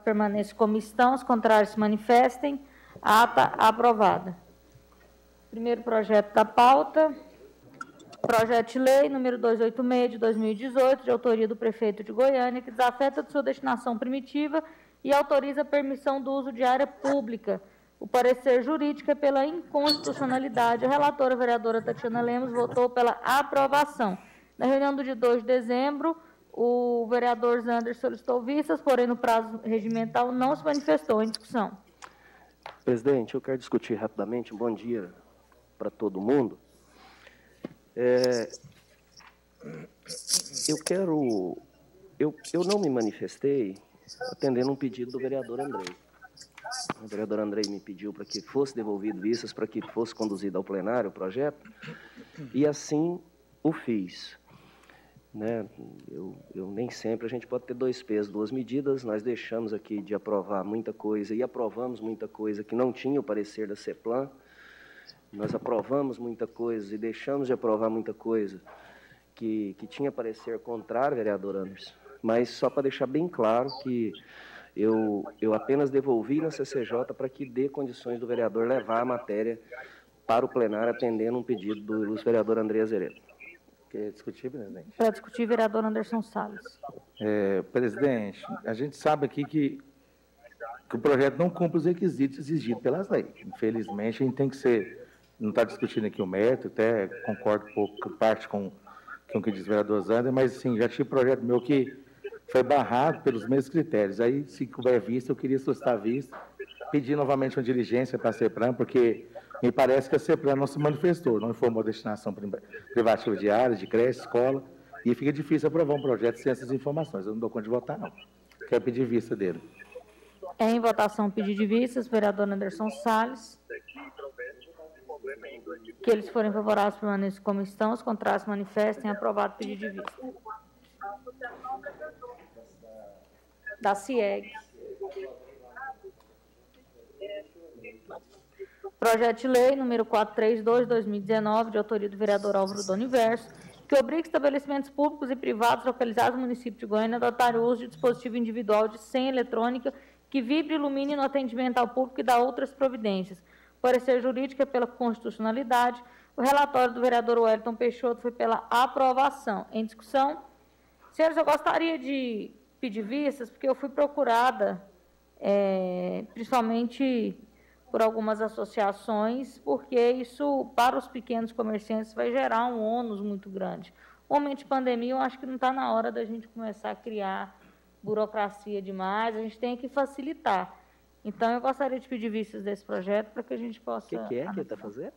permaneçam como estão, os contrários se manifestem. Ata aprovada. Primeiro projeto da pauta, projeto de lei número 286 de 2018, de autoria do prefeito de Goiânia, que desafeta de sua destinação primitiva e autoriza a permissão do uso de área pública. O parecer jurídico é pela inconstitucionalidade. A relatora, a vereadora Tatiana Lemos, votou pela aprovação. Na reunião do dia 2 de dezembro, o vereador Zander solicitou vistas, porém, no prazo regimental, não se manifestou. Em discussão. Presidente, eu quero discutir rapidamente. Um bom dia para todo mundo. Eu não me manifestei atendendo um pedido do vereador Andrei. O vereador Andrei me pediu para que fosse devolvido vistas, para que fosse conduzido ao plenário o projeto, e assim o fiz. Né? Eu nem sempre, a gente pode ter dois pesos, duas medidas. Nós deixamos aqui de aprovar muita coisa e aprovamos muita coisa que não tinha o parecer da CEPLAN. Nós aprovamos muita coisa e deixamos de aprovar muita coisa que tinha parecer contrário, vereador Anderson. Mas só para deixar bem claro que eu apenas devolvi na CCJ para que dê condições do vereador levar a matéria para o plenário, atendendo um pedido do ilustre vereador André Azeredo. Quer discutir, presidente? Para discutir, vereador Anderson Salles. Presidente, a gente sabe aqui que o projeto não cumpre os requisitos exigidos pelas leis. Infelizmente, a gente tem que ser... Não está discutindo aqui o mérito, até concordo um pouco, parte com o que diz o vereador Zander, mas, assim, já tive projeto meu que foi barrado pelos mesmos critérios. Aí, se couber vista, eu queria solicitar vista, pedir novamente uma diligência para a CEPLAN, porque me parece que a CEPLAN não se manifestou, não informou a destinação privativa de área, de creche, escola, e fica difícil aprovar um projeto sem essas informações. Eu não dou conta de votar, não. Quero pedir vista dele. Em votação, pedido de vistas, vereador Anderson Salles. Que eles forem favoráveis, permaneçam como estão, os contrários se manifestem. Aprovado o pedido de vista. Da CIEG. Projeto de lei número 432 de 2019, de autoria do vereador Álvaro do Universo, que obriga estabelecimentos públicos e privados localizados no município de Goiânia a adotar o uso de dispositivo individual de senha eletrônica que vibre e ilumine no atendimento ao público e dá outras providências. Parecer jurídico é pela constitucionalidade. O relatório do vereador Wellington Peixoto foi pela aprovação. Em discussão. Senhores, eu gostaria de pedir vistas, porque eu fui procurada, principalmente por algumas associações, porque isso, para os pequenos comerciantes, vai gerar um ônus muito grande. No momento de pandemia, eu acho que não está na hora da gente começar a criar burocracia demais, a gente tem que facilitar. Então, eu gostaria de pedir vistas desse projeto para que a gente possa... O que é que ele está fazendo?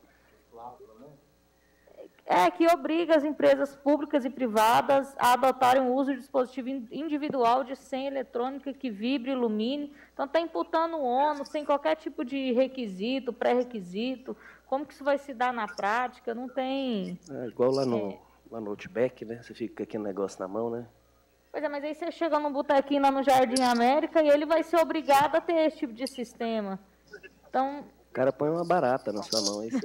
Que obriga as empresas públicas e privadas a adotarem o uso de dispositivo individual de senha eletrônica que vibre e ilumine. Então, está imputando o ônus sem qualquer tipo de requisito, pré-requisito. Como que isso vai se dar na prática? Não tem... Igual lá no Outback, né? Você fica com aquele negócio na mão, né? Pois é, mas aí você chega num botequinho lá no Jardim América e ele vai ser obrigado a ter esse tipo de sistema. Então... O cara põe uma barata na sua mão. Isso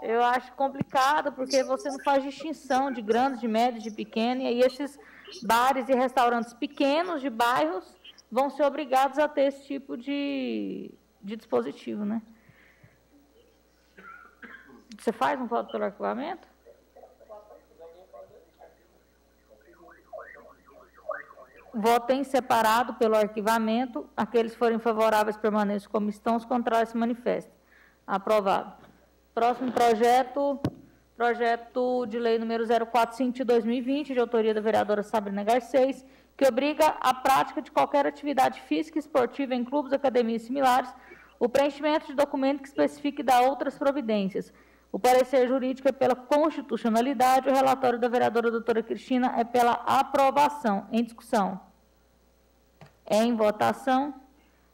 eu acho complicado, porque você não faz distinção de grandes, de médios, de pequenos, e aí esses bares e restaurantes pequenos de bairros vão ser obrigados a ter esse tipo de dispositivo, né? Você faz um voto pelo arquivamento? Voto em separado pelo arquivamento. Aqueles que forem favoráveis permaneçam como estão, os contrários se manifestem. Aprovado. Próximo projeto, projeto de lei número 045 de 2020, de autoria da vereadora Sabrina Garcês, que obriga a prática de qualquer atividade física e esportiva em clubes, academias similares, o preenchimento de documento que especifique e dá outras providências. O parecer jurídico é pela constitucionalidade, o relatório da vereadora doutora Cristina é pela aprovação. Em discussão. Em votação.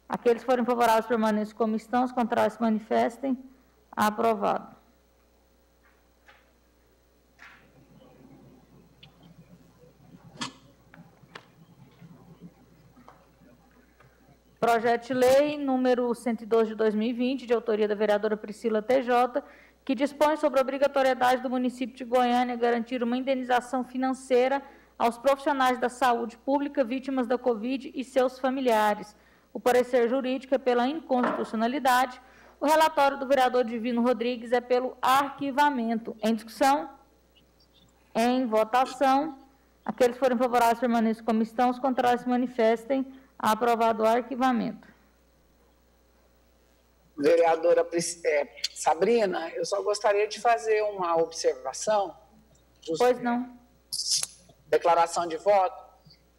Aqueles que forem favoráveis permaneçam como estão, os contrários se manifestem. Aprovado. Projeto de lei número 112 de 2020, de autoria da vereadora Priscila TJ, que dispõe sobre a obrigatoriedade do município de Goiânia garantir uma indenização financeira aos profissionais da saúde pública vítimas da Covid e seus familiares. O parecer jurídico é pela inconstitucionalidade. O relatório do vereador Divino Rodrigues é pelo arquivamento. Em discussão? Em votação. Aqueles que forem favoráveis permaneçam como estão, os contrários se manifestem. Aprovado o arquivamento. Vereadora Sabrina, eu só gostaria de fazer uma observação. Pois não. Declaração de voto.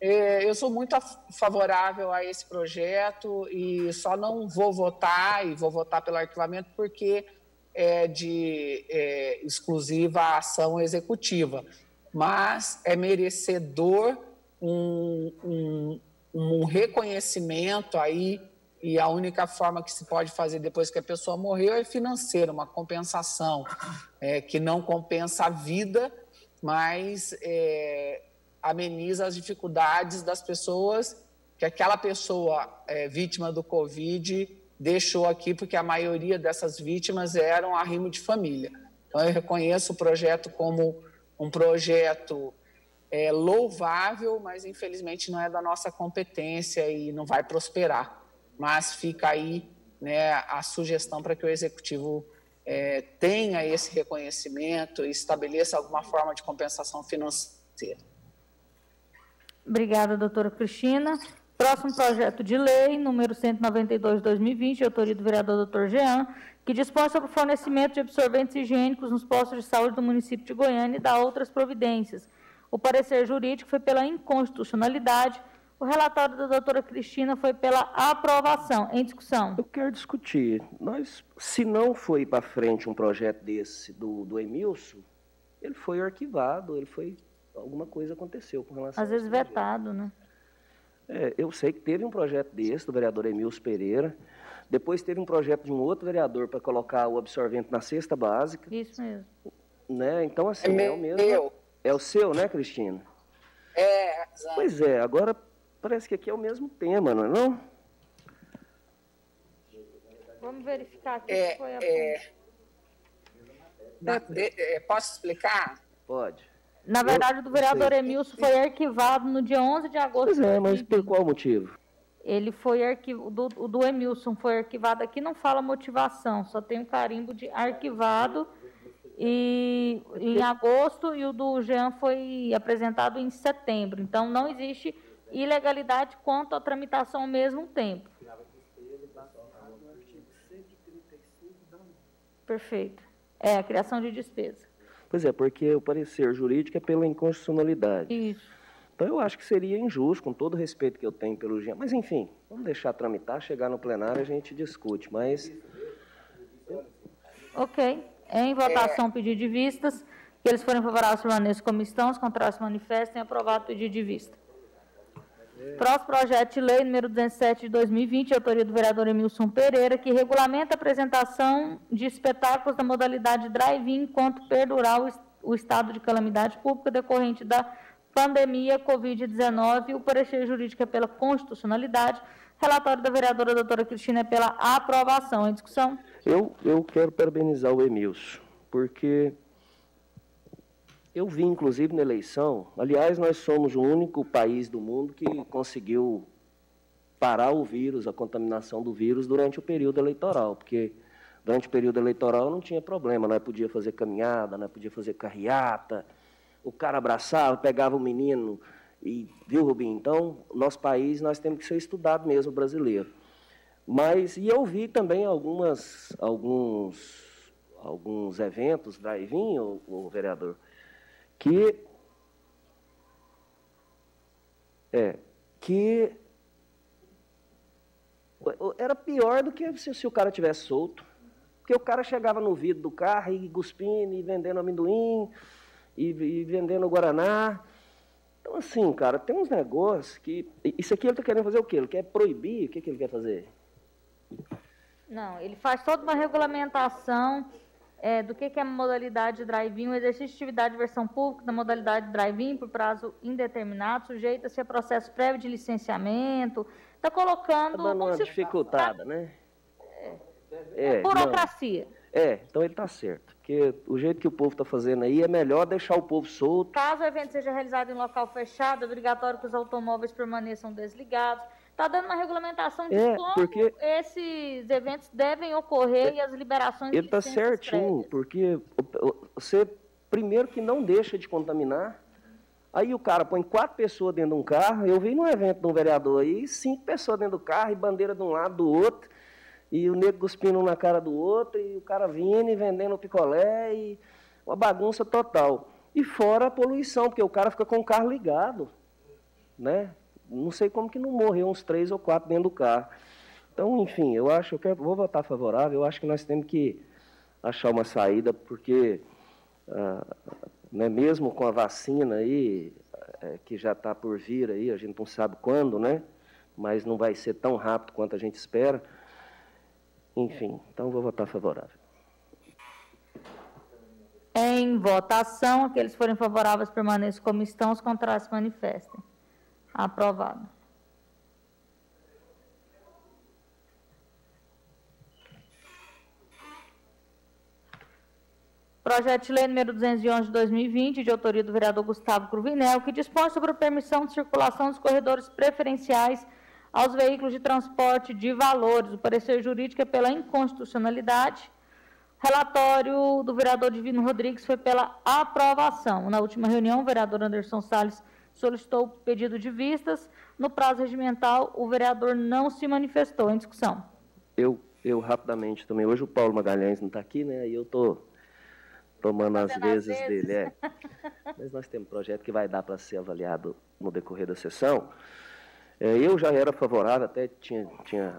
Eu sou muito favorável a esse projeto e só não vou votar, e vou votar pelo arquivamento, porque é de exclusiva ação executiva. Mas é merecedor um reconhecimento aí, e a única forma que se pode fazer depois que a pessoa morreu é financeira, uma compensação, que não compensa a vida, mas ameniza as dificuldades das pessoas que aquela pessoa vítima do Covid deixou aqui, porque a maioria dessas vítimas eram arrimo de família. Então, eu reconheço o projeto como um projeto louvável, mas, infelizmente, não é da nossa competência e não vai prosperar. Mas fica aí, né, a sugestão para que o Executivo tenha esse reconhecimento e estabeleça alguma forma de compensação financeira. Obrigada, doutora Cristina. Próximo projeto de lei, número 192/2020, de autoria do vereador doutor Jean, que dispõe sobre o fornecimento de absorventes higiênicos nos postos de saúde do município de Goiânia e dá outras providências. O parecer jurídico foi pela inconstitucionalidade. O relatório da doutora Cristina foi pela aprovação. Em discussão. Eu quero discutir. Se não foi para frente um projeto desse do Emilson, ele foi arquivado, alguma coisa aconteceu com relação às vezes vetado, né? Eu sei que teve um projeto desse, do vereador Emilson Pereira. Depois teve um projeto de um outro vereador para colocar o absorvente na cesta básica. Isso mesmo. Né? Então, assim, é o mesmo. É o seu, né, Cristina? Exato. Pois é, agora parece que aqui é o mesmo tema, não é não? Vamos verificar aqui se foi posso explicar? Pode. Na verdade, o do vereador Emilson foi arquivado no dia 11 de agosto. Pois mas por qual motivo? Ele foi arquivado, o do Emilson foi arquivado aqui, não fala motivação, só tem um carimbo de arquivado em agosto, e o do Jean foi apresentado em setembro. Então, não existe ilegalidade quanto à tramitação ao mesmo tempo. Perfeito. A criação de despesa. Pois é, porque o parecer jurídico é pela inconstitucionalidade. Isso. Então, eu acho que seria injusto, com todo o respeito que eu tenho pelo Jean. Mas, enfim, vamos deixar tramitar, chegar no plenário a gente discute. Mas... Ok. Em votação, pedido de vistas. Que eles forem favoráveis permaneçam como estão, os contrários se manifestem. Aprovado o pedido de vista. Próximo projeto de lei, número 207 de 2020, autoria do vereador Emilson Pereira, que regulamenta a apresentação de espetáculos da modalidade drive-in enquanto perdurar o estado de calamidade pública decorrente da pandemia Covid-19. O parecer jurídico é pela constitucionalidade. Relatório da vereadora doutora Cristina é pela aprovação. Em discussão? Eu quero parabenizar o Emilson, porque eu vi, inclusive, na eleição, aliás, nós somos o único país do mundo que conseguiu parar o vírus, a contaminação do vírus, durante o período eleitoral, porque durante o período eleitoral não tinha problema, nós podia fazer caminhada, nós podia fazer carreata, o cara abraçava, pegava o menino, viu, Rubinho? Então, nosso país, nós temos que ser estudado mesmo, brasileiro. E eu vi também alguns eventos, drive-in, o vereador, que era pior do que se o cara tivesse solto. Porque o cara chegava no vidro do carro e cuspindo, e vendendo amendoim, e vendendo guaraná. Então, assim, cara, tem uns negócios que... Isso aqui ele está querendo fazer o quê? Ele quer proibir? O que ele quer fazer? Não, ele faz toda uma regulamentação do que é a modalidade drive-in, o exercício de atividade de versão pública da modalidade drive-in por prazo indeterminado, sujeita-se a processo prévio de licenciamento. Está colocando... Está dando uma dificultada, né? Burocracia. Então ele está certo, porque o jeito que o povo está fazendo aí é melhor deixar o povo solto. Caso o evento seja realizado em local fechado, é obrigatório que os automóveis permaneçam desligados. Está dando uma regulamentação de como porque esses eventos devem ocorrer e as liberações de ele está certinho, porque você, primeiro, que não deixa de contaminar, aí o cara põe 4 pessoas dentro de um carro, eu vi num evento de um vereador aí, 5 pessoas dentro do carro, e bandeira de um lado, do outro, e o nego cuspindo um na cara do outro, e o cara vindo e vendendo picolé, e uma bagunça total. E fora a poluição, porque o cara fica com o carro ligado, né? Não sei como que não morreu uns 3 ou 4 dentro do carro. Então, enfim, vou votar favorável, eu acho que nós temos que achar uma saída, porque né, mesmo com a vacina aí, que já está por vir aí, a gente não sabe quando, né? Mas não vai ser tão rápido quanto a gente espera. Enfim, então vou votar favorável. Em votação, aqueles que forem favoráveis permaneçam como estão, os contrários se manifestem. Aprovado. Projeto de lei número 211 de 2020, de autoria do vereador Gustavo Cruvinel, que dispõe sobre a permissão de circulação dos corredores preferenciais aos veículos de transporte de valores. O parecer jurídico é pela inconstitucionalidade. Relatório do vereador Divino Rodrigues foi pela aprovação. Na última reunião, o vereador Anderson Salles solicitou o pedido de vistas. No prazo regimental, o vereador não se manifestou. Em discussão. Eu rapidamente também. Hoje o Paulo Magalhães não está aqui, né? E eu estou tomando as vezes dele. Mas nós temos um projeto que vai dar para ser avaliado no decorrer da sessão. Eu já era favorável, até tinha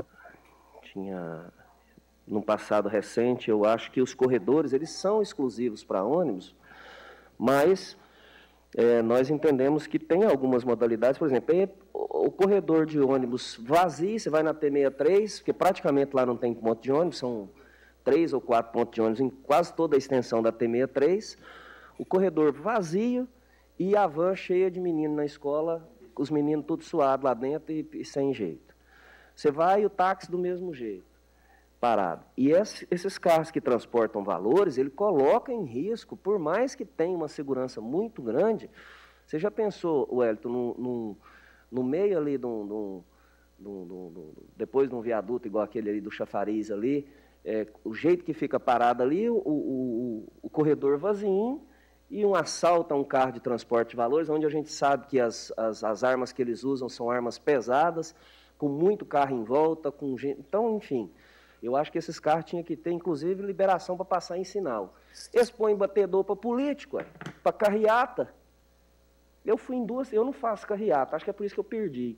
num passado recente, eu acho que os corredores, eles são exclusivos para ônibus, mas nós entendemos que tem algumas modalidades, por exemplo, o corredor de ônibus vazio, você vai na T63, porque praticamente lá não tem ponto de ônibus, são 3 ou 4 pontos de ônibus em quase toda a extensão da T63, o corredor vazio e a van cheia de meninos na escola, os meninos todos suados lá dentro e sem jeito. Você vai e o táxi do mesmo jeito, parado. E esses carros que transportam valores, ele coloca em risco, por mais que tenha uma segurança muito grande. Você já pensou, Wellington, no meio ali, depois de um viaduto igual aquele ali do chafariz ali, o jeito que fica parado ali, o corredor vazio, e um assalto a um carro de transporte de valores, onde a gente sabe que as armas que eles usam são armas pesadas, com muito carro em volta, com gente. Então, enfim, eu acho que esses carros tinham que ter, inclusive, liberação para passar em sinal. Eles põem batedor para político, para carreata. Eu fui em 2, eu não faço carreata, acho que é por isso que eu perdi.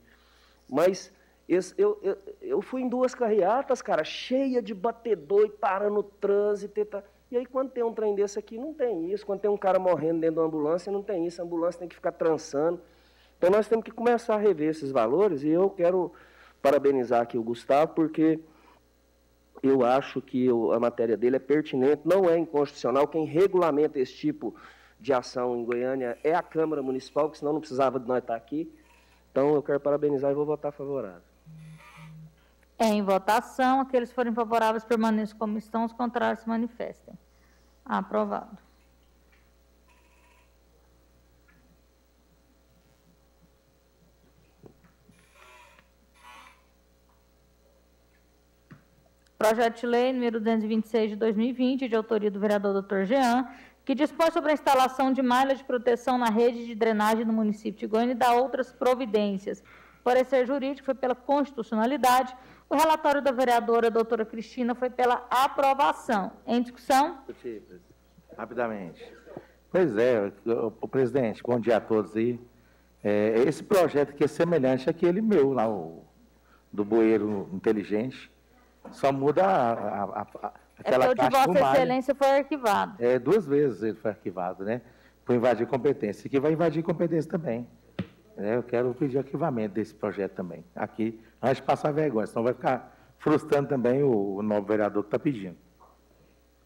Mas eu fui em 2 carreatas, cara, cheia de batedor e parando no trânsito. E aí, quando tem um trem desse aqui, não tem isso. Quando tem um cara morrendo dentro da ambulância, não tem isso. A ambulância tem que ficar trançando. Então, nós temos que começar a rever esses valores. E eu quero parabenizar aqui o Gustavo, porque eu acho que a matéria dele é pertinente, não é inconstitucional. Quem regulamenta esse tipo de ação em Goiânia é a Câmara Municipal, que senão não precisava de nós estar aqui. Então, eu quero parabenizar e vou votar favorável. Em votação, aqueles que forem favoráveis permaneçam como estão, os contrários se manifestem. Aprovado. Projeto de lei número 226 de 2020, de autoria do vereador Dr. Jean, que dispõe sobre a instalação de malha de proteção na rede de drenagem do município de Goiânia e dá outras providências. O parecer jurídico foi pela constitucionalidade. O relatório da vereadora doutora Cristina foi pela aprovação. Em discussão? Rapidamente. Pois é, o presidente, bom dia a todos aí. Esse projeto aqui é semelhante àquele meu, lá, do bueiro inteligente. Só muda aquela o de Vossa Excelência foi arquivado. 2 vezes ele foi arquivado, né? Por invadir competência. Esse aqui vai invadir competência também. Eu quero pedir arquivamento desse projeto também. Aqui, antes de passar vergonha, senão vai ficar frustrando também o novo vereador que está pedindo.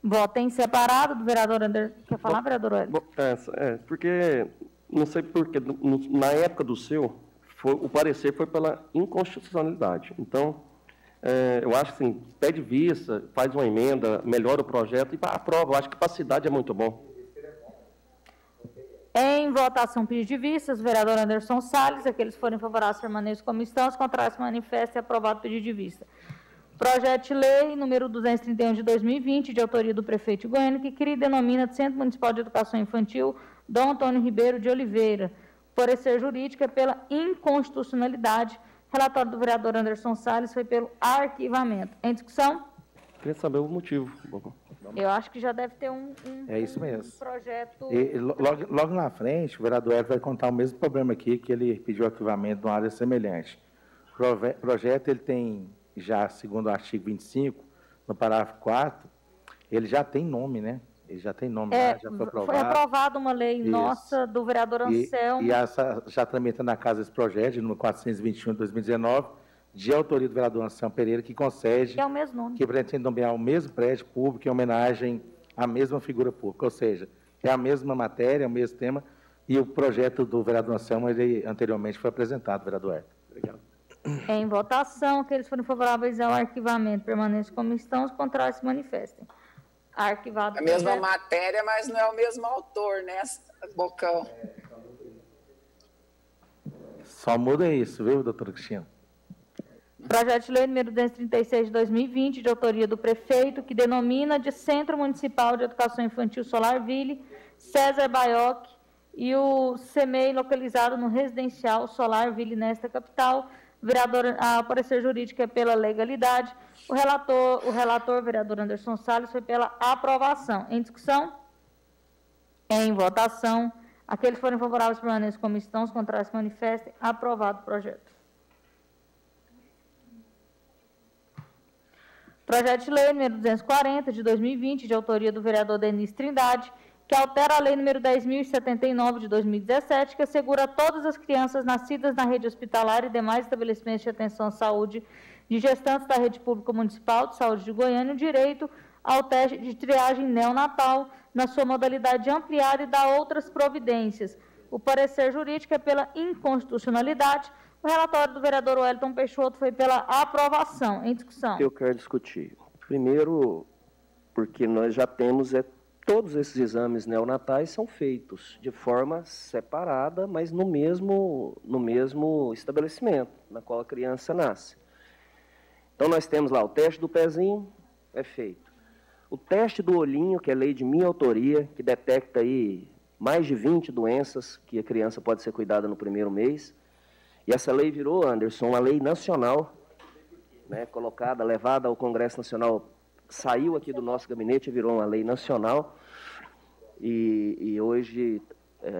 Voto em separado do vereador Anderson. Quer falar, vereador Wellington? Porque, não sei porque, na época do seu, o parecer foi pela inconstitucionalidade. Então, Eu acho assim, pede vista, faz uma emenda, melhora o projeto e aprova. Eu acho que para a cidade é muito bom. Em votação, pedido de vistas, vereador Anderson Salles. Aqueles que forem favoráveis permaneçam como estão, os contrários se manifestem. Aprovado o pedido de vista. Projeto de lei número 231 de 2020, de autoria do prefeito de Goiânia, que cria e denomina de Centro Municipal de Educação Infantil Dom Antônio Ribeiro de Oliveira. Parecer jurídico é pela inconstitucionalidade. Relatório do vereador Anderson Salles foi pelo arquivamento. Em discussão? Queria saber o motivo. Eu acho que já deve ter é isso mesmo. Projeto... E logo na frente, o vereador Hélio vai contar o mesmo problema aqui, que ele pediu arquivamento de uma área semelhante. O projeto, ele tem, já segundo o artigo 25, no parágrafo 4, ele já tem nome, né? Ele já tem nome lá, já foi aprovado. Foi aprovada uma lei nossa do vereador Anselmo. E essa já tramita na casa esse projeto, número 421 de 2019, de autoria do vereador Anselmo Pereira, que concede... Que é o mesmo nome. Que pretende nomear o mesmo prédio público em homenagem à mesma figura pública. Ou seja, é a mesma matéria, é o mesmo tema, e o projeto do vereador Anselmo, ele anteriormente foi apresentado, vereador Hélio. Obrigado. Em votação, aqueles que forem favoráveis ao arquivamento permanecem como estão, os contrários se manifestem. Arquivado. A mesma matéria, mas não é o mesmo autor, né, Bocão? Só muda isso, viu, doutora Cristina? Projeto de lei número 236 de 2020, de autoria do prefeito, que denomina de Centro Municipal de Educação Infantil Solarville, César Baioc, e o CEMEI localizado no residencial Solarville nesta capital. Vereador, a parecer jurídico é pela legalidade. O relator, vereador Anderson Salles, foi pela aprovação. Em discussão? Em votação. Aqueles que forem favoráveis permaneçam como estão, os contrários se manifestem. Aprovado o projeto. Projeto de lei número 240, de 2020, de autoria do vereador Denis Trindade, que altera a lei número 10.079, de 2017, que assegura a todas as crianças nascidas na rede hospitalar e demais estabelecimentos de atenção à saúde de gestantes da rede pública municipal de saúde de Goiânia o direito ao teste de triagem neonatal na sua modalidade ampliada e dá outras providências. O parecer jurídico é pela inconstitucionalidade. O relatório do vereador Wellington Peixoto foi pela aprovação. Em discussão. Eu quero discutir. Primeiro, porque nós já temos todos esses exames neonatais são feitos de forma separada, mas no mesmo estabelecimento na qual a criança nasce. Então, nós temos lá o teste do pezinho, é feito. O teste do olhinho, que é lei de minha autoria, que detecta aí mais de 20 doenças que a criança pode ser cuidada no primeiro mês. E essa lei virou, Anderson, uma lei nacional, né, colocada, levada ao Congresso Nacional, saiu aqui do nosso gabinete e virou uma lei nacional. E hoje,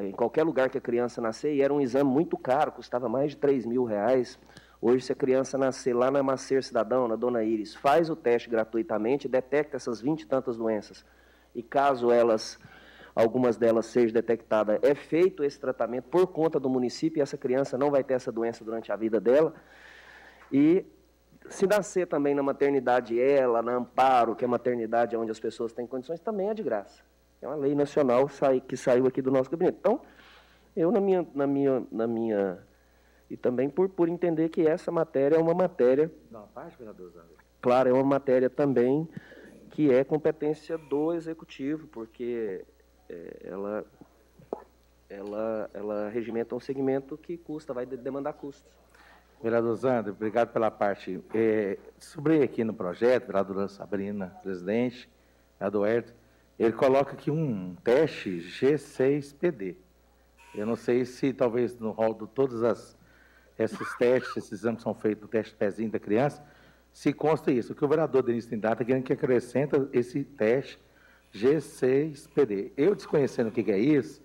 em qualquer lugar que a criança nascer, e era um exame muito caro, custava mais de R$3.000. Hoje, se a criança nascer lá na Macer Cidadão, na Dona Iris, faz o teste gratuitamente, detecta essas 20 e tantas doenças. E caso algumas delas sejam detectadas, é feito esse tratamento por conta do município, e essa criança não vai ter essa doença durante a vida dela. E se nascer também na maternidade na Amparo, que é a maternidade onde as pessoas têm condições, também é de graça. É uma lei nacional que saiu aqui do nosso gabinete. Então, eu na minha e também por entender que essa matéria é uma matéria... Não, parte, vereador Zander. Claro, é uma matéria também que é competência do Executivo, porque ela regimenta um segmento que vai demandar custos. Vereador Zander, obrigado pela parte. Sobre aqui no projeto, vereadora Sabrina, presidente, vereador Herto, ele coloca aqui um teste G6PD. Eu não sei se talvez no rol de todas esses testes, esses exames que são feitos no teste do pezinho da criança, se consta isso. O que o vereador Denis Trindade está querendo que acrescenta esse teste G6PD. Eu desconhecendo o que é isso,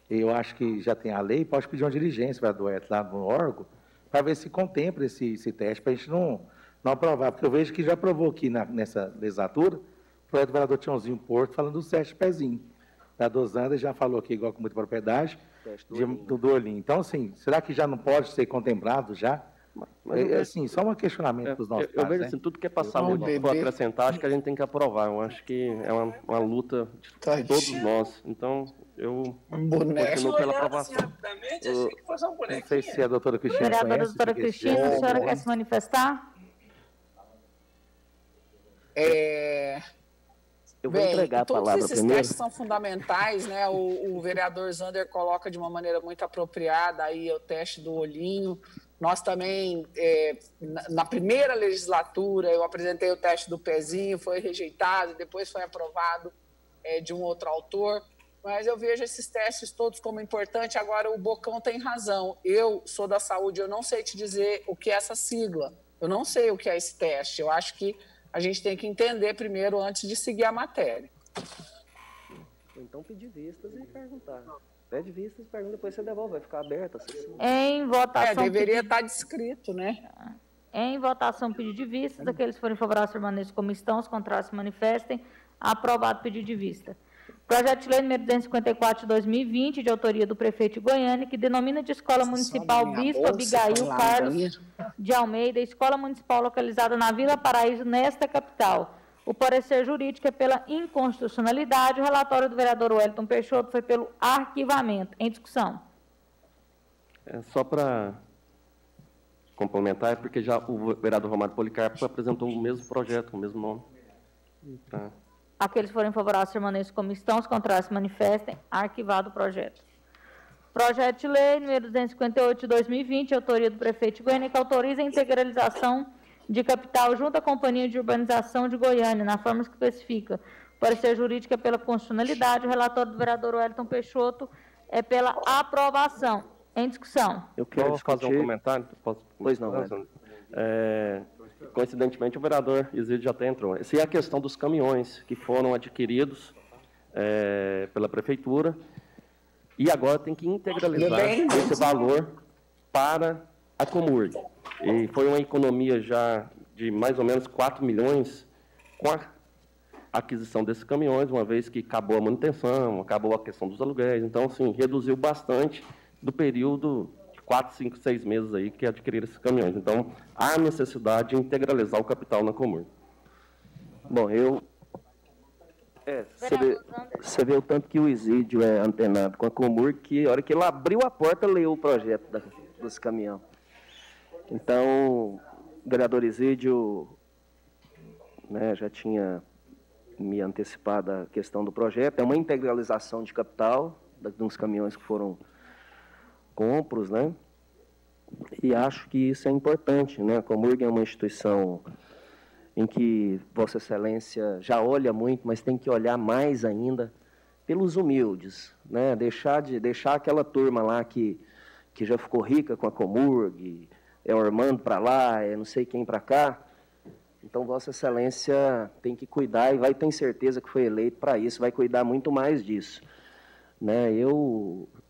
eu acho que já tem a lei, pode pedir uma diligência, vereador Herto, lá no órgão, para ver se contempla esse teste, para a gente não aprovar, porque eu vejo que já aprovou aqui nessa legislatura, o projeto do vereador Tiãozinho Porto, falando do teste pezinho. O vereador Zander já falou aqui, igual com muita propriedade, do olhinho. Então, assim, será que já não pode ser contemplado já? Assim, só um questionamento para os nossos Eu vejo assim, tudo que é passar para acrescentar, acho que a gente tem que aprovar. Eu acho que é uma luta de todos nós. Então, eu continuo pela aprovação. Não sei se a doutora Cristina vereadora conhece. Doutora Cristina, a senhora quer se manifestar? Eu vou entregar a palavra todos esses primeiro. testes são fundamentais, né? O vereador Zander coloca de uma maneira muito apropriada aí o teste do olhinho. Nós também, na primeira legislatura, eu apresentei o teste do pezinho, foi rejeitado, depois foi aprovado de um outro autor. Mas eu vejo esses testes todos como importante. Agora, o Bocão tem razão. Eu sou da saúde, eu não sei te dizer o que é essa sigla. Eu não sei o que é esse teste. Eu acho que a gente tem que entender primeiro antes de seguir a matéria. Então, pedir vistas e perguntar. Pede vistas e pergunta, depois você devolve, vai ficar aberta a sessão. Em votação... deveria estar descrito, né? Em votação, pedido de vistas. Aqueles que forem favoráveis permaneçam como estão, os contrários se manifestem. Aprovado o pedido de vista. Projeto de lei número 254 de 2020, de autoria do prefeito de Goiânia, que denomina de Escola Municipal Bispo Abigail Carlos de Almeida, escola municipal localizada na Vila Paraíso, nesta capital. O parecer jurídico é pela inconstitucionalidade. O relatório do vereador Wellington Peixoto foi pelo arquivamento. Em discussão. Só para complementar, é porque já o vereador Romário Policarpo apresentou o mesmo projeto, com o mesmo nome. Aqueles que forem favoráveis permaneçam como estão, os contrários se manifestem. Arquivado o projeto. Projeto de lei número 258 de 2020, de autoria do prefeito de Goiânia, que autoriza a integralização de capital junto à Companhia de Urbanização de Goiânia, na forma que especifica. O parecer jurídico é pela constitucionalidade. O relatório do vereador Wellington Peixoto é pela aprovação. Em discussão. Eu quero fazer um comentário. Pois não, coincidentemente, o vereador Isidro já até entrou. Essa é a questão dos caminhões que foram adquiridos pela prefeitura e agora tem que integralizar esse valor para a Comurg. E foi uma economia já de mais ou menos 4 milhões com a aquisição desses caminhões, uma vez que acabou a manutenção, acabou a questão dos aluguéis. Então, assim, reduziu bastante do período 4, 5, 6 meses aí que adquiriram esses caminhões. Então, há necessidade de integralizar o capital na Comurg. Bom, você vê o tanto que o Isídio é antenado com a Comurg, que a hora que ele abriu a porta, leu o projeto dos caminhões. Então, o vereador Isídio já tinha me antecipado a questão do projeto. É uma integralização de capital de uns caminhões que foram compros, né? E acho que isso é importante, né? A Comurg é uma instituição em que Vossa Excelência já olha muito, mas tem que olhar mais ainda pelos humildes, né? Deixar aquela turma lá que já ficou rica com a Comurg, é o Armando para lá, é não sei quem para cá. Então, Vossa Excelência tem que cuidar, e vai ter certeza que foi eleito para isso, vai cuidar muito mais disso. Né?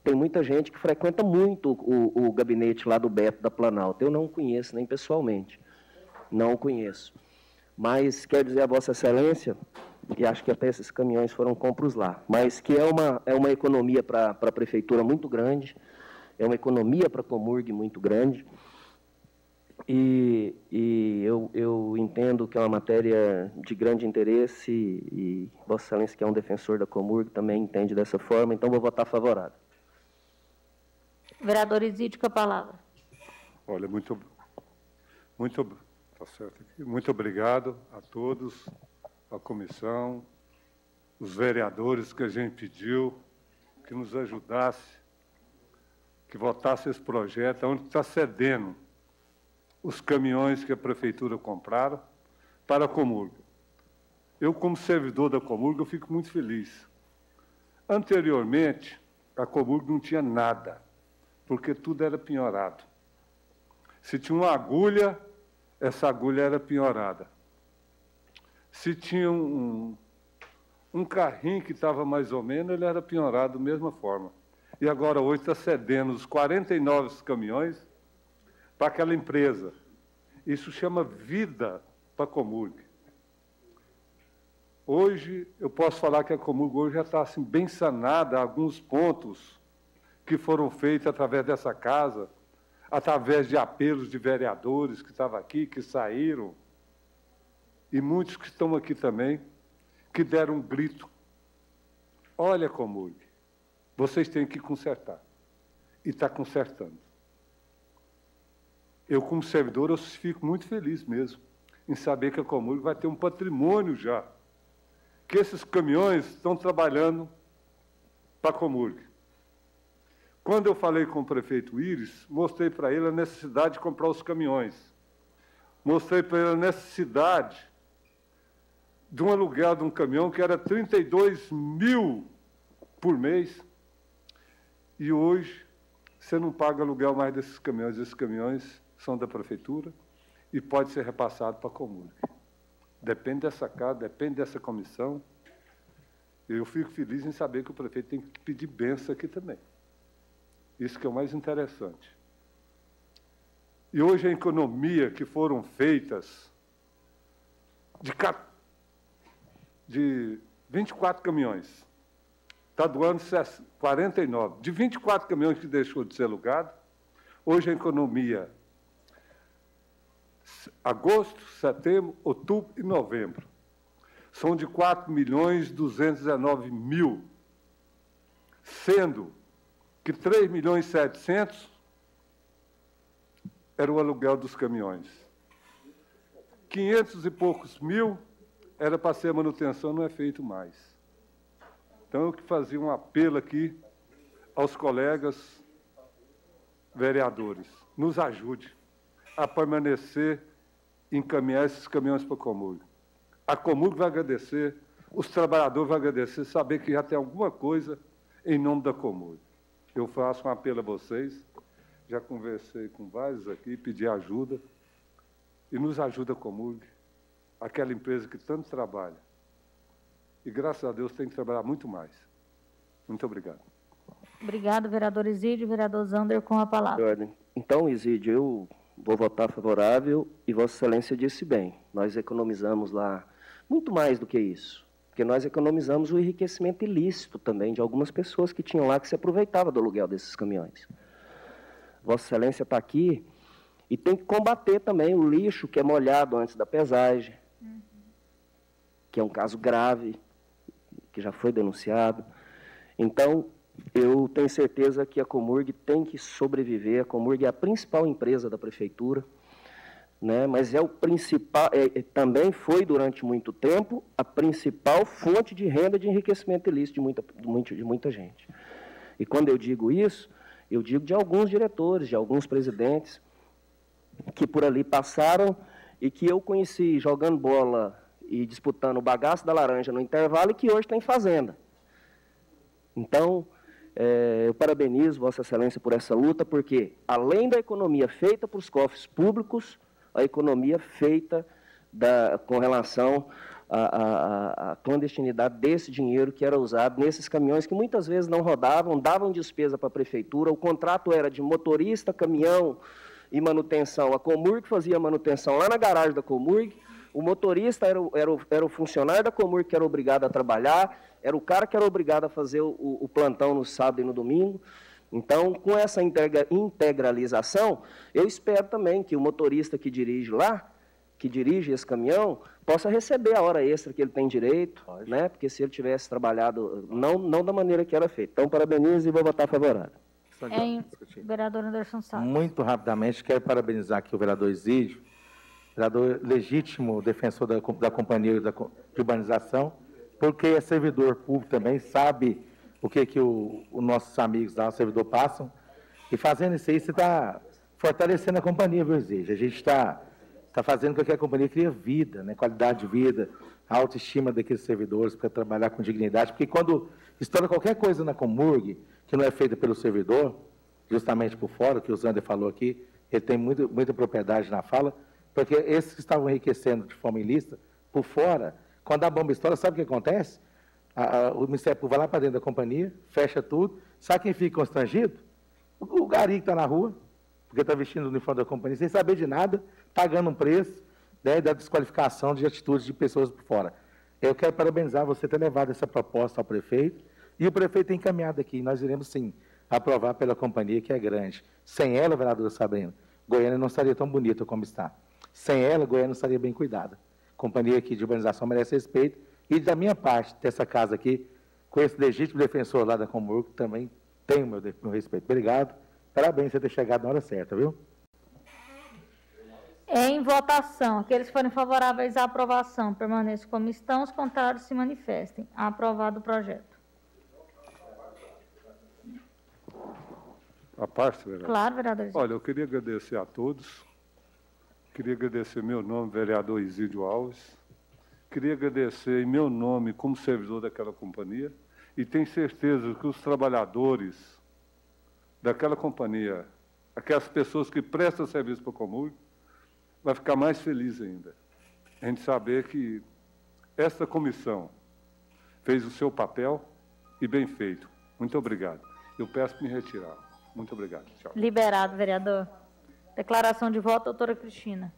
Tem muita gente que frequenta muito o gabinete lá do Beto da Planalto. Eu não conheço nem pessoalmente, não conheço. Mas quero dizer a Vossa Excelência, e acho que até esses caminhões foram compros lá, mas que é uma economia para a prefeitura muito grande, é uma economia para a Comurg muito grande, e eu entendo que é uma matéria de grande interesse, e Vossa Excelência, que é um defensor da Comurg, também entende dessa forma, então vou votar favorável. Vereador Isídio, com a palavra. Olha, tá certo aqui. Muito obrigado a todos, a comissão, os vereadores que a gente pediu, que nos ajudasse, que votasse esse projeto, onde está cedendo os caminhões que a prefeitura compraram para a Comurg. Eu, como servidor da Comurg, eu fico muito feliz. Anteriormente, a Comurg não tinha nada, porque tudo era penhorado. Se tinha uma agulha, essa agulha era penhorada. Se tinha um carrinho que estava mais ou menos, ele era penhorado da mesma forma. E agora, hoje, está cedendo os 49 caminhões para aquela empresa. Isso chama vida para a Comurg. Hoje, eu posso falar que a Comurg hoje já está assim, bem sanada, alguns pontos que foram feitos através dessa casa, através de apelos de vereadores que estavam aqui, que saíram, e muitos que estão aqui também, que deram um grito. Olha, Comurg, vocês têm que consertar. E está consertando. Eu, como servidor, eu fico muito feliz mesmo. em saber que a Comurg vai ter um patrimônio já, que esses caminhões estão trabalhando para a Comurg. Quando eu falei com o prefeito Íris, mostrei para ele a necessidade de comprar os caminhões. Mostrei para ele a necessidade de um aluguel de um caminhão que era 32 mil por mês. E hoje, você não paga aluguel mais desses caminhões. Esses caminhões são da prefeitura e pode ser repassado para a Comurg. Depende dessa casa, depende dessa comissão. Eu fico feliz em saber que o prefeito tem que pedir bênção aqui também. Isso que é o mais interessante. E hoje a economia que foram feitas de 24 caminhões, está doando 49. De 24 caminhões que deixou de ser alugado, hoje a economia, agosto, setembro, outubro e novembro, são de 4.219.000, sendo que 3.700.000 era o aluguel dos caminhões. 500 e poucos mil era para ser manutenção, não é feito mais. Então, eu que fazia um apelo aqui aos colegas vereadores, nos ajude a permanecer e encaminhar esses caminhões para a Comurg. A Comurg vai agradecer, os trabalhadores vão agradecer, saber que já tem alguma coisa em nome da Comurg. Eu faço um apelo a vocês, já conversei com vários aqui, pedi ajuda, e nos ajuda a Comurg, aquela empresa que tanto trabalha. E, graças a Deus, tem que trabalhar muito mais. Muito obrigado. Obrigado, vereador Isídio. Vereador Zander, com a palavra. Então, Isídio, eu vou votar favorável e Vossa Excelência disse bem. Nós economizamos lá muito mais do que isso, porque nós economizamos o enriquecimento ilícito também de algumas pessoas que tinham lá que se aproveitavam do aluguel desses caminhões. Vossa Excelência está aqui e tem que combater também o lixo que é molhado antes da pesagem, que é um caso grave, que já foi denunciado. Então, eu tenho certeza que a Comurg tem que sobreviver. A Comurg é a principal empresa da prefeitura, né? Mas é o principal, também foi durante muito tempo a principal fonte de renda de enriquecimento ilícito de muita gente. E quando eu digo isso, eu digo de alguns diretores, de alguns presidentes que por ali passaram e que eu conheci jogando bola e disputando o bagaço da laranja no intervalo e que hoje tem fazenda. Então, eu parabenizo Vossa Excelência por essa luta, porque, além da economia feita para os cofres públicos, a economia feita com relação à clandestinidade desse dinheiro que era usado nesses caminhões que muitas vezes não rodavam, davam despesa para a prefeitura, o contrato era de motorista, caminhão e manutenção. A Comurg fazia a manutenção lá na garagem da Comurg, o motorista era o funcionário da Comurg que era obrigado a trabalhar, era o cara que era obrigado a fazer o plantão no sábado e no domingo. Então, com essa integralização, eu espero também que o motorista que dirige lá, que dirige esse caminhão, possa receber a hora extra que ele tem direito, né? Porque se ele tivesse trabalhado, não da maneira que era feito. Então, parabenizo e vou votar favorável. Vereador Anderson Salles. Muito rapidamente, quero parabenizar aqui o vereador Isídio, vereador legítimo, defensor da companhia de urbanização, porque é servidor público também, sabe o que os nossos amigos lá, o servidor, passam, e fazendo isso aí, você está fortalecendo a companhia, viu, Isídio? A gente está fazendo com que a companhia crie vida, né, qualidade de vida, a autoestima daqueles servidores para trabalhar com dignidade, porque quando estoura qualquer coisa na Comurg, que não é feita pelo servidor, justamente por fora, que o Zander falou aqui, ele tem muita propriedade na fala, porque esses que estavam enriquecendo de forma ilícita, por fora, quando a bomba estoura, sabe o que acontece? O Ministério Público vai lá para dentro da companhia, fecha tudo, sabe quem fica constrangido? O gari que está na rua, porque está vestindo o uniforme da companhia, sem saber de nada, pagando um preço, né, da desqualificação de atitudes de pessoas por fora. Eu quero parabenizar você ter levado essa proposta ao prefeito, e o prefeito tem encaminhado aqui, nós iremos sim aprovar pela companhia, que é grande. Sem ela, vereadora Sabrina, Goiânia não estaria tão bonita como está. Sem ela, Goiânia não estaria bem cuidada. A companhia aqui de urbanização merece respeito, e da minha parte, dessa casa aqui, com esse legítimo defensor lá da Comurg, também tenho meu respeito. Obrigado, parabéns por ter chegado na hora certa, viu? Em votação, aqueles que forem favoráveis à aprovação, permaneçam como estão, os contrários se manifestem. Aprovado o projeto. A parte, vereador? Claro, vereador. Olha, eu queria agradecer a todos. Queria agradecer em meu nome, vereador Isídio Alves. Queria agradecer em meu nome como servidor daquela companhia. E tenho certeza que os trabalhadores daquela companhia, aquelas pessoas que prestam serviço para a Comurg, vai ficar mais feliz ainda. A gente saber que esta comissão fez o seu papel e bem feito. Muito obrigado. Eu peço para me retirar. Muito obrigado. Tchau. Liberado, vereador. Declaração de voto, doutora Cristina.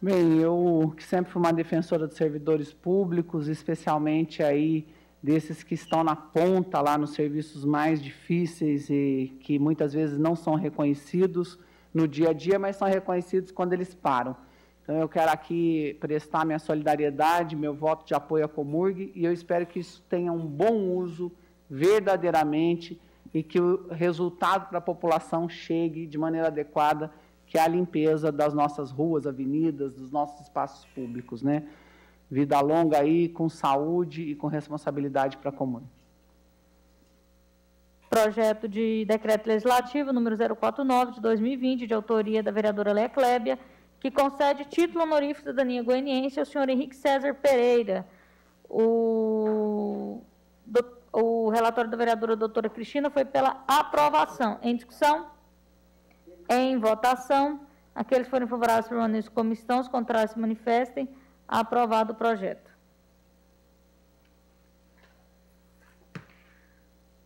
Bem, eu que sempre fui uma defensora dos servidores públicos, especialmente aí desses que estão na ponta lá nos serviços mais difíceis e que muitas vezes não são reconhecidos no dia a dia, mas são reconhecidos quando eles param. Então, eu quero aqui prestar minha solidariedade, meu voto de apoio à Comurg, e eu espero que isso tenha um bom uso verdadeiramente e que o resultado para a população chegue de maneira adequada, que é a limpeza das nossas ruas, avenidas, dos nossos espaços públicos, né? Vida longa aí, com saúde e com responsabilidade para a Comurg. Projeto de decreto legislativo número 049 de 2020, de autoria da vereadora Léa Clébia, que concede título honorífico de cidadania goianiense ao senhor Henrique César Pereira. O relatório da vereadora doutora Cristina foi pela aprovação. Em discussão? Em votação. Aqueles que forem favoráveis permaneçam como estão, os contrários se manifestem. Aprovado o projeto.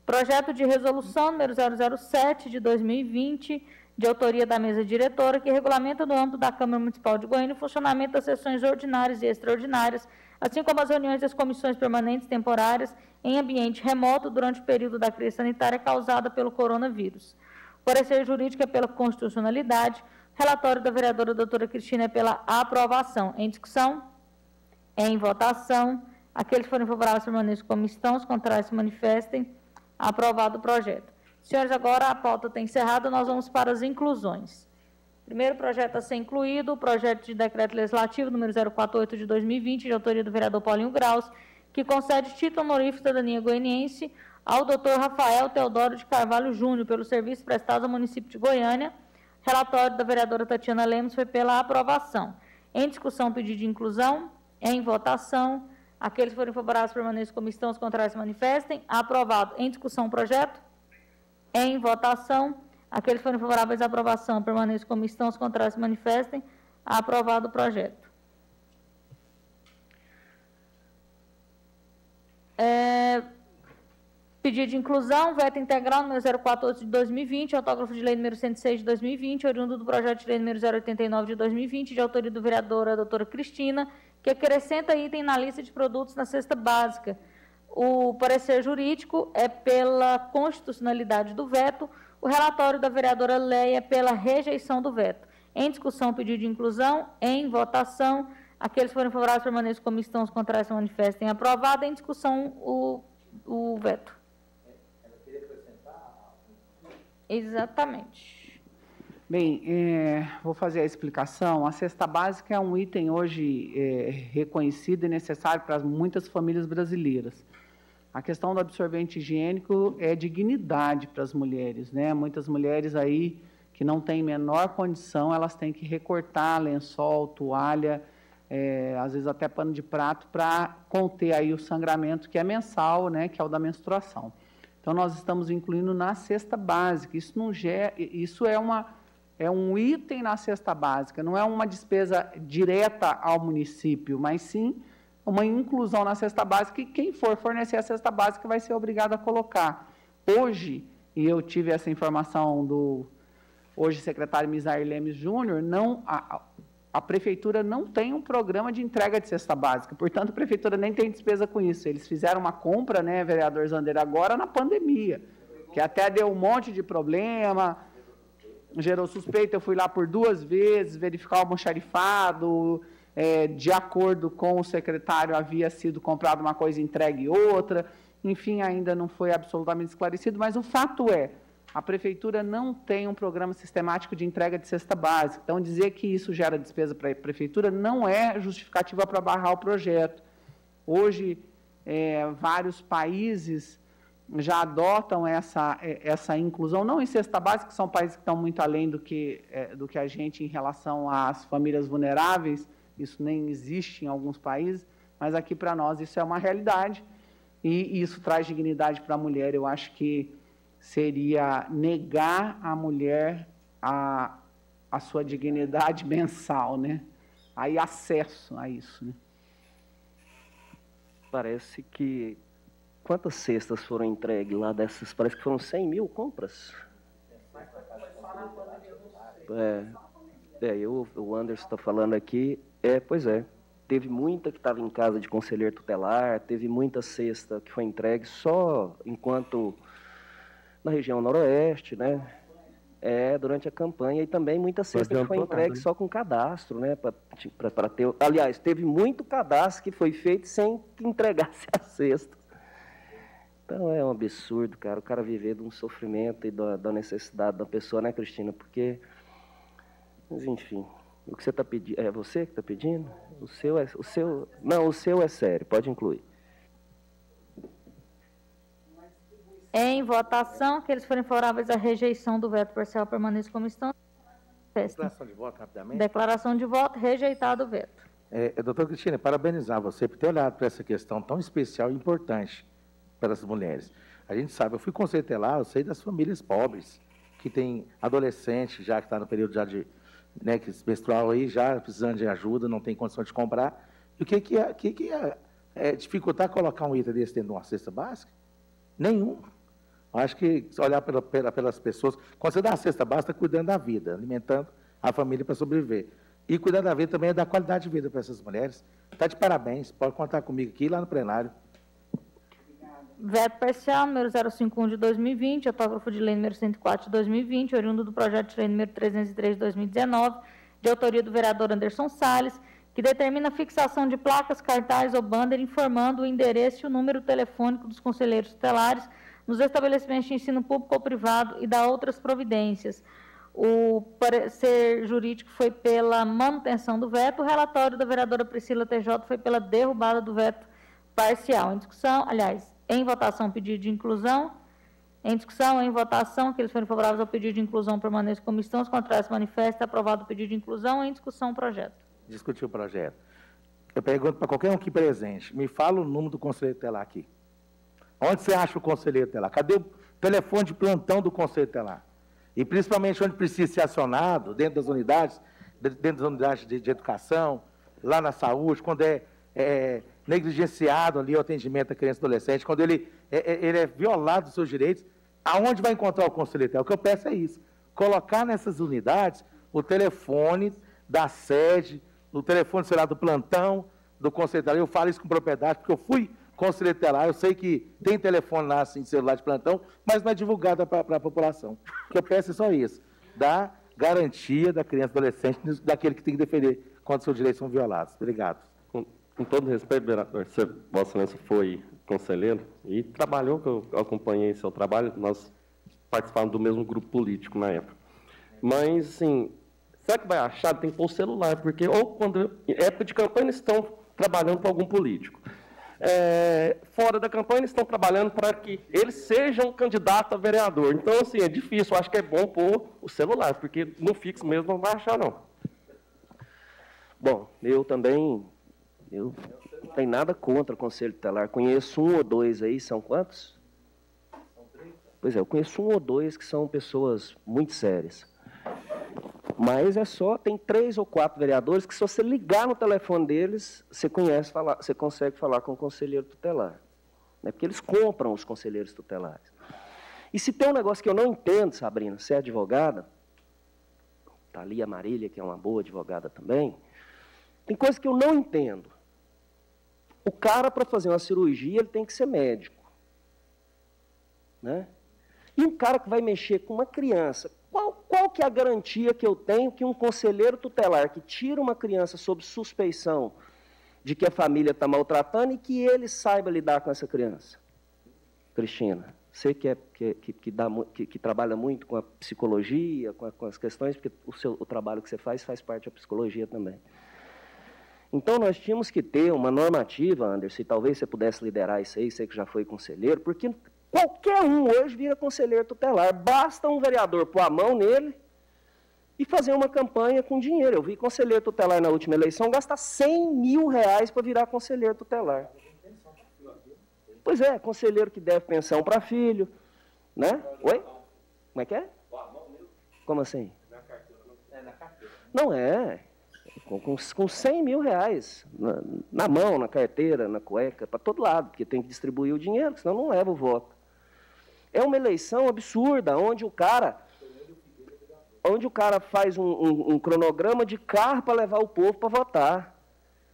Projeto de resolução número 007 de 2020, de autoria da mesa diretora, que regulamenta no âmbito da Câmara Municipal de Goiânia o funcionamento das sessões ordinárias e extraordinárias, assim como as reuniões das comissões permanentes temporárias em ambiente remoto durante o período da crise sanitária causada pelo coronavírus. O parecer jurídico é pela constitucionalidade. Relatório da vereadora doutora Cristina é pela aprovação. Em discussão? Em votação. Aqueles que forem favoráveis permaneçam como estão, os contrários se manifestem. Aprovado o projeto. Senhores, agora a pauta está encerrada, nós vamos para as inclusões. Primeiro projeto a ser incluído, o projeto de decreto legislativo número 048 de 2020, de autoria do vereador Paulinho Graus, que concede título honorífico de cidadania goianiense ao doutor Rafael Teodoro de Carvalho Júnior, pelo serviço prestado ao município de Goiânia. Relatório da vereadora Tatiana Lemos foi pela aprovação. Em discussão, pedido de inclusão. Em votação. Aqueles que forem favoráveis permaneçam como estão, os contrários se manifestem. Aprovado. Em discussão, o projeto. Em votação. Aqueles que forem favoráveis à aprovação permaneçam como estão, os contrários se manifestem. Aprovado o projeto. Pedido de inclusão, veto integral número 048 de 2020, autógrafo de lei número 106 de 2020, oriundo do projeto de lei número 089 de 2020, de autoria do vereadora doutora Cristina, que acrescenta item na lista de produtos na cesta básica. O parecer jurídico é pela constitucionalidade do veto, o relatório da vereadora Léia é pela rejeição do veto. Em discussão, pedido de inclusão. Em votação. Aqueles que forem favoráveis permaneçam como estão, os contrários se manifestem. Aprovado. Em discussão, o veto. Ela queria acrescentar? Exatamente. Bem, vou fazer a explicação. A cesta básica é um item hoje reconhecido e necessário para muitas famílias brasileiras. A questão do absorvente higiênico é dignidade para as mulheres, né? Muitas mulheres aí que não têm menor condição, elas têm que recortar lençol, toalha, às vezes até pano de prato, para conter aí o sangramento que é mensal, né? Que é o da menstruação. Então, nós estamos incluindo na cesta básica. Isso não isso é um item na cesta básica, não é uma despesa direta ao município, mas sim uma inclusão na cesta básica, e quem for fornecer a cesta básica vai ser obrigado a colocar. Hoje, e eu tive essa informação do hoje secretário Misair Lemes Júnior, a prefeitura não tem um programa de entrega de cesta básica, portanto, a prefeitura nem tem despesa com isso. Eles fizeram uma compra, né, vereador Zander, agora na pandemia, que até deu um monte de problema, gerou suspeita. Eu fui lá por 2 vezes verificar o almoxarifado, de acordo com o secretário, havia sido comprada uma coisa e entregue outra, enfim, ainda não foi absolutamente esclarecido, mas o fato é, a Prefeitura não tem um programa sistemático de entrega de cesta básica. Então, dizer que isso gera despesa para a Prefeitura não é justificativa para barrar o projeto. Hoje, vários países já adotam essa inclusão, não em cesta básica, que são países que estão muito além do que a gente em relação às famílias vulneráveis, isso nem existe em alguns países, mas aqui para nós isso é uma realidade, e isso traz dignidade para a mulher. Eu acho que seria negar à mulher a sua dignidade mensal, né? Aí acesso a isso, né? Parece que... Quantas cestas foram entregues lá dessas? Parece que foram 100 mil compras. O Anderson está falando aqui. Pois é. Teve muita que estava em casa de conselheiro tutelar, teve muita cesta que foi entregue só enquanto na região noroeste, né? Durante a campanha, e também muita cesta que foi entregue só com cadastro, né? Para ter... Aliás, teve muito cadastro que foi feito sem que entregasse a cesta. Então é um absurdo, cara, o cara viver de um sofrimento e da necessidade da pessoa, né, Cristina? Porque, mas enfim, o que você está pedindo, é você que está pedindo? O seu é sério, pode incluir. Em votação, aqueles forem favoráveis à rejeição do veto parcial permaneçam como estão. Declaração de voto, rapidamente. Declaração de voto, rejeitado o veto. Doutora Cristina, parabenizar você por ter olhado para essa questão tão especial e importante para as mulheres. A gente sabe, eu fui conselheiro tutelar, eu sei das famílias pobres, que tem adolescente já que está no período já de menstrual aí, já precisando de ajuda, não tem condição de comprar. E o que é dificultar colocar um item desse dentro de uma cesta básica? Nenhum. Acho que olhar pelas pessoas, quando você dá uma cesta básica, cuidando da vida, alimentando a família para sobreviver. E cuidar da vida também é dar qualidade de vida para essas mulheres. Está de parabéns, pode contar comigo aqui lá no plenário. Veto parcial, número 051 de 2020, autógrafo de lei número 104 de 2020, oriundo do projeto de lei número 303 de 2019, de autoria do vereador Anderson Salles, que determina a fixação de placas, cartazes ou banner informando o endereço e o número telefônico dos conselheiros tutelares nos estabelecimentos de ensino público ou privado e dá outras providências. O parecer jurídico foi pela manutenção do veto, o relatório da vereadora Priscila TJ foi pela derrubada do veto parcial. Em discussão, em votação, pedido de inclusão. Em discussão, em votação, aqueles que forem favoráveis ao pedido de inclusão permaneçam como estão, os contrários se manifestam. Aprovado o pedido de inclusão. Em discussão, o projeto. Discutir o projeto. Eu pergunto para qualquer um aqui presente, me fala o número do conselheiro tutelar aqui. Onde você acha o conselheiro tutelar? Cadê o telefone de plantão do conselheiro tutelar? E principalmente onde precisa ser acionado, dentro das unidades de educação, lá na saúde, quando é negligenciado ali o atendimento da criança e adolescente, quando ele é violado os seus direitos, aonde vai encontrar o conselheiro tutelar? O que eu peço é isso, colocar nessas unidades o telefone da sede, o telefone, sei lá, do plantão, do conselheiro tutelar. Eu falo isso com propriedade, porque eu fui conselheiro tutelar, eu sei que tem telefone lá, assim, celular de plantão, mas não é divulgado para a população. O que eu peço é só isso, dar garantia da criança e adolescente, daquele que tem que defender quando seus direitos são violados. Obrigado. Com todo respeito, vereador, Vossa Excelência foi conselheiro e trabalhou, que eu acompanhei seu trabalho, nós participávamos do mesmo grupo político na época. Mas, assim, será que vai achar? Tem que pôr o celular, porque ou quando, em época de campanha, eles estão trabalhando para algum político. Fora da campanha, eles estão trabalhando para que eles sejam candidatos a vereador. Então, assim, é difícil, eu acho que é bom pôr o celular, porque no fixo mesmo não vai achar, não. Bom, eu não tenho nada contra o conselho tutelar. Conheço um ou dois aí, são quantos? São 3. Pois é, eu conheço um ou dois que são pessoas muito sérias. Mas tem 3 ou 4 vereadores que, se você ligar no telefone deles, você consegue falar com o conselheiro tutelar. Né? Porque eles compram os conselheiros tutelares. E se tem um negócio que eu não entendo, Sabrina, você é advogada, está ali a Marília, que é uma boa advogada também, tem coisa que eu não entendo. O cara, para fazer uma cirurgia, ele tem que ser médico. Né? E um cara que vai mexer com uma criança, qual que é a garantia que eu tenho que um conselheiro tutelar que tira uma criança sob suspeição de que a família está maltratando e que ele saiba lidar com essa criança? Cristina, Você que trabalha muito com a psicologia, com as questões, porque o trabalho que você faz parte da psicologia também. Então, nós tínhamos que ter uma normativa, Anderson, e talvez você pudesse liderar isso aí, você que já foi conselheiro, porque qualquer um hoje vira conselheiro tutelar. Basta um vereador pôr a mão nele e fazer uma campanha com dinheiro. Eu vi conselheiro tutelar na última eleição gastar R$100 mil para virar conselheiro tutelar. Pois é, conselheiro que deve pensão para filho, né? Oi? Como é que é? Como assim? Não é. Com R$100 mil na mão, na carteira, na cueca, para todo lado, porque tem que distribuir o dinheiro, senão não leva o voto. É uma eleição absurda, onde o cara faz um cronograma de carro para levar o povo para votar.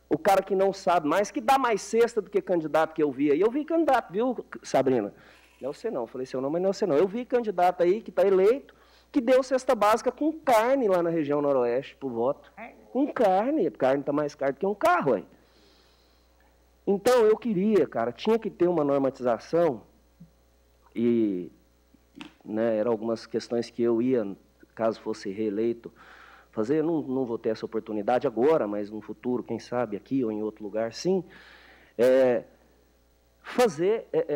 O cara que não sabe mais, que dá mais cesta do que candidato que eu vi aí. Eu vi candidato, viu, Sabrina? Não é você não, eu falei seu nome, mas não é você não. Eu vi candidato aí que está eleito, que deu cesta básica com carne lá na região noroeste para o voto. Com carne está mais caro do que um carro aí. Então, eu queria, cara, tinha que ter uma normatização e, né, eram algumas questões que eu ia, caso fosse reeleito, fazer. Não vou ter essa oportunidade agora, mas no futuro, quem sabe, aqui ou em outro lugar, sim.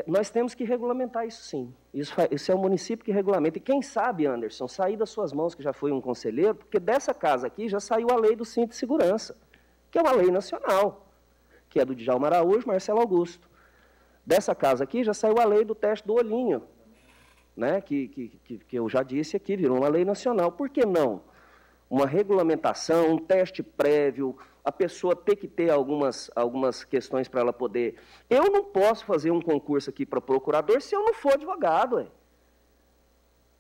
Nós temos que regulamentar isso, sim. Isso é o município que regulamenta. E quem sabe, Anderson, sair das suas mãos, que já foi um conselheiro, porque dessa casa aqui já saiu a lei do cinto de segurança, que é uma lei nacional, que é do Djalma Araújo, Marcelo Augusto. Dessa casa aqui já saiu a lei do teste do olhinho, né, que eu já disse aqui, virou uma lei nacional. Por que não? Uma regulamentação, um teste prévio, a pessoa ter que ter algumas questões para ela poder... Eu não posso fazer um concurso aqui para procurador se eu não for advogado.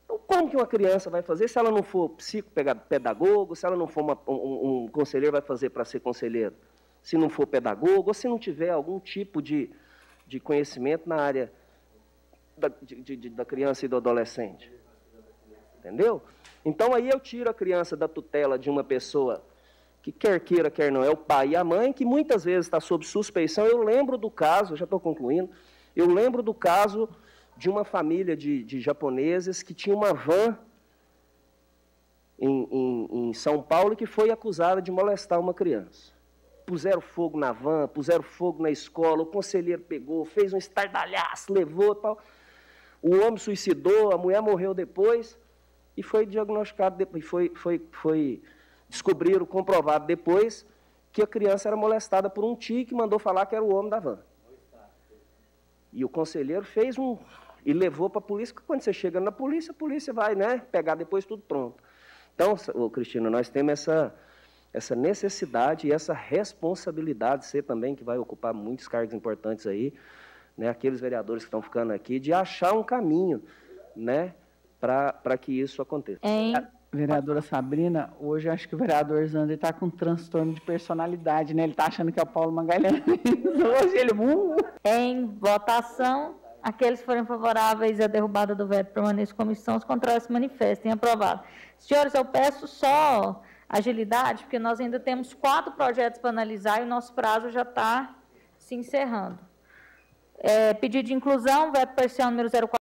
Então, como que uma criança vai fazer se ela não for psicopedagogo, se ela não for um conselheiro, vai fazer para ser conselheiro? Se não for pedagogo, ou se não tiver algum tipo de conhecimento na área da criança e do adolescente. Entendeu? Então, aí eu tiro a criança da tutela de uma pessoa que quer queira, quer não, é o pai e a mãe, que muitas vezes está sob suspeição. Eu lembro do caso, já estou concluindo, eu lembro do caso de uma família de japoneses que tinha uma van em São Paulo que foi acusada de molestar uma criança. Puseram fogo na van, puseram fogo na escola, o conselheiro pegou, fez um estardalhaço, levou tal. O homem suicidou, a mulher morreu depois e foi diagnosticado, foi descobriram, comprovado depois, que a criança era molestada por um tio que mandou falar que era o homem da van. E o conselheiro fez e levou para a polícia, porque quando você chega na polícia, a polícia vai, né, pegar depois tudo pronto. Então, Cristina, nós temos essa necessidade e essa responsabilidade, você também, que vai ocupar muitos cargos importantes aí, né, aqueles vereadores que estão ficando aqui, de achar um caminho, né, para que isso aconteça. Vereadora Sabrina, hoje acho que o vereador Zander está com um transtorno de personalidade, né? Ele está achando que é o Paulo Magalhães. Hoje ele... Em votação, aqueles que forem favoráveis à derrubada do veto permaneçam como estão, os contrários se manifestem. Aprovado. Senhores, eu peço só agilidade, porque nós ainda temos 4 projetos para analisar e o nosso prazo já está se encerrando. Pedido de inclusão, veto parcial número 04.